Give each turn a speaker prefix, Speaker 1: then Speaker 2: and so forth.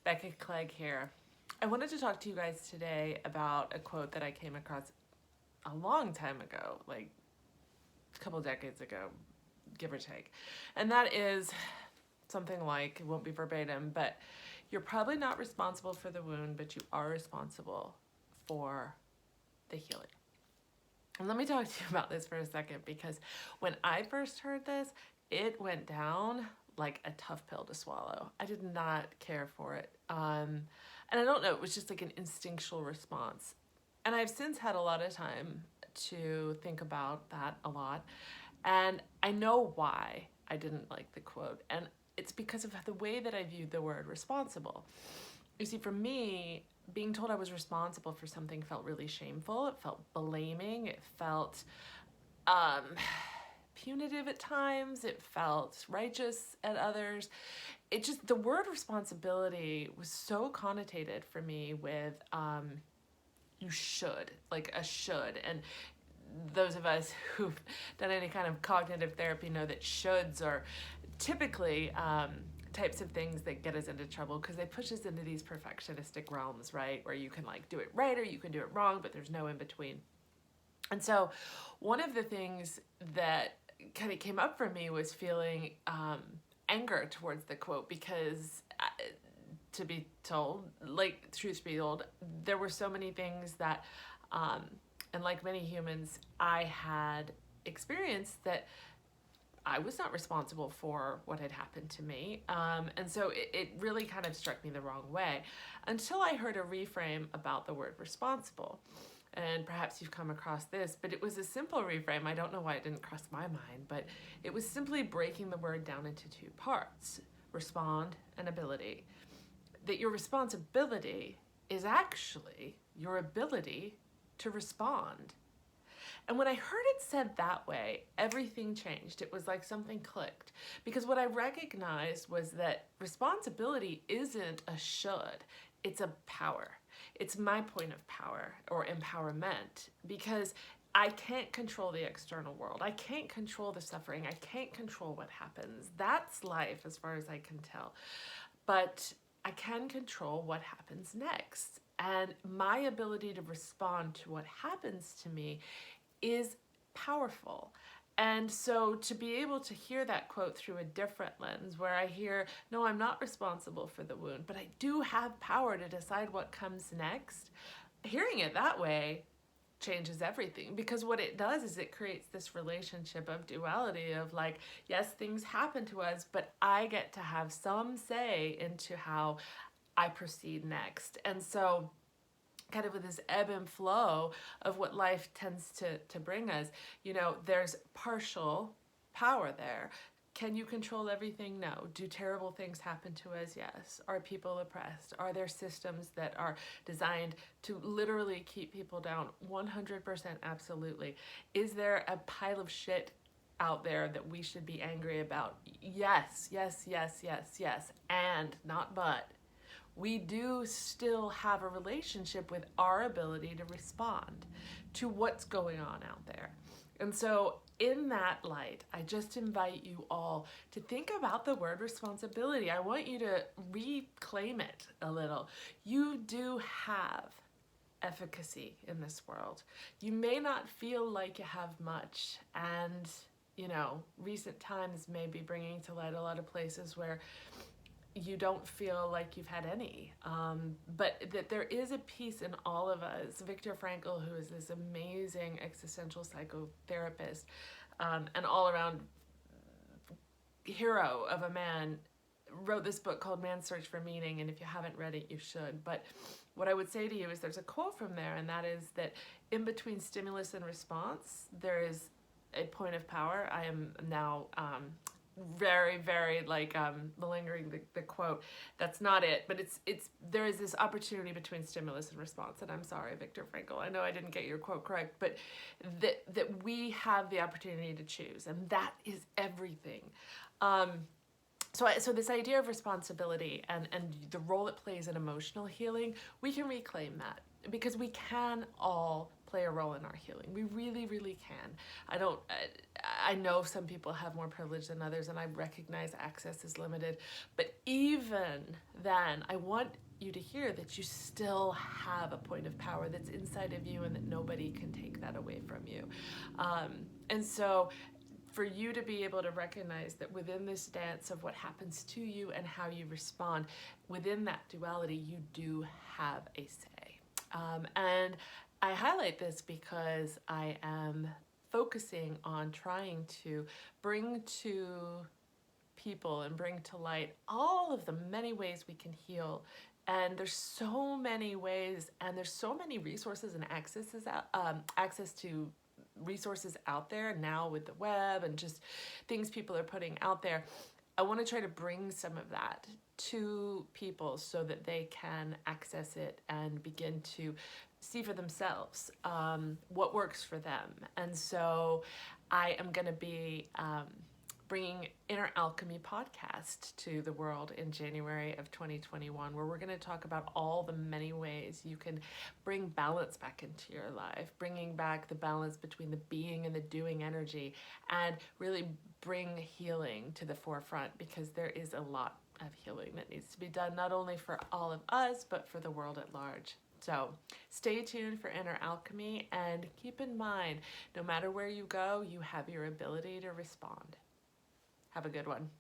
Speaker 1: Becca Clegg here. I wanted to talk to you guys today about a quote that I came across a long time ago, like a couple decades ago, give or take. And that is something like, it won't be verbatim, but you're probably not responsible for the wound, but you are responsible for the healing. And let me talk to you about this for a second, because when I first heard this, it went down like a tough pill to swallow. I did not care for it. And I don't know, it was just like an instinctual response. And I've since had a lot of time to think about that a lot. And I know why I didn't like the quote. And it's because of the way that I viewed the word responsible. You see, for me, being told I was responsible for something felt really shameful. It felt blaming. It felt punitive at times. It felt righteous at others. It just, the word responsibility was so connotated for me with you should, like a should. And those of us who've done any kind of cognitive therapy know that shoulds are typically types of things that get us into trouble because they push us into these perfectionistic realms, right? Where you can like do it right or you can do it wrong, but there's no in between. And so one of the things that kind of came up for me was feeling anger towards the quote because to be told, like truth be told, there were so many things that, and like many humans, I had experienced that I was not responsible for what had happened to me. And so it really kind of struck me the wrong way until I heard a reframe about the word responsible. And perhaps you've come across this, but it was a simple reframe. I don't know why it didn't cross my mind, but it was simply breaking the word down into two parts, respond and ability. That your responsibility is actually your ability to respond. And when I heard it said that way, everything changed. It was like something clicked. Because what I recognized was that responsibility isn't a should, it's a power. It's my point of power or empowerment, because I can't control the external world. I can't control the suffering. I can't control what happens. That's life as far as I can tell. But I can control what happens next. And my ability to respond to what happens to me is powerful. And so to be able to hear that quote through a different lens where I hear, no, I'm not responsible for the wound, but I do have power to decide what comes next. Hearing it that way changes everything, because what it does is it creates this relationship of duality of like, yes, things happen to us, but I get to have some say into how I proceed next. And so kind of with this ebb and flow of what life tends to bring us, you know, there's partial power there. Can you control everything? No. Do terrible things happen to us? Yes. Are people oppressed? Are there systems that are designed to literally keep people down? 100% absolutely. Is there a pile of shit out there that we should be angry about? Yes, yes, yes, yes, yes. And not but. We do still have a relationship with our ability to respond to what's going on out there. And so in that light, I just invite you all to think about the word responsibility. I want you to reclaim it a little. You do have efficacy in this world. You may not feel like you have much, and you know, recent times may be bringing to light a lot of places where you don't feel like you've had any, but that there is a piece in all of us. Viktor Frankl, who is this amazing existential psychotherapist and all-around hero of a man, wrote this book called Man's Search for Meaning, and if you haven't read it, you should. But what I would say to you is there's a quote from there, and that is that in between stimulus and response, there is a point of power. I am now very like malingering the quote. That's not it, but it's there is this opportunity between stimulus and response. And I'm sorry, Viktor Frankl, I know I didn't get your quote correct, but that we have the opportunity to choose, and that is everything. So this idea of responsibility and the role it plays in emotional healing, we can reclaim that, because we can all play a role in our healing. We really, really can. I know some people have more privilege than others, and I recognize access is limited, but even then, I want you to hear that you still have a point of power that's inside of you and that nobody can take that away from you. And so for you to be able to recognize that within this dance of what happens to you and how you respond, within that duality, you do have a say. And I highlight this because I am focusing on trying to bring to people and bring to light all of the many ways we can heal. And there's so many ways, and there's so many resources and access to resources out there now with the web and just things people are putting out there. I want to try to bring some of that to people so that they can access it and begin to see for themselves what works for them. And so I am going to be bringing Inner Alchemy podcast to the world in January of 2021, where we're going to talk about all the many ways you can bring balance back into your life, bringing back the balance between the being and the doing energy, and really bring healing to the forefront, because there is a lot of healing that needs to be done, not only for all of us, but for the world at large. So stay tuned for Inner Alchemy, and keep in mind, no matter where you go, you have your ability to respond. Have a good one.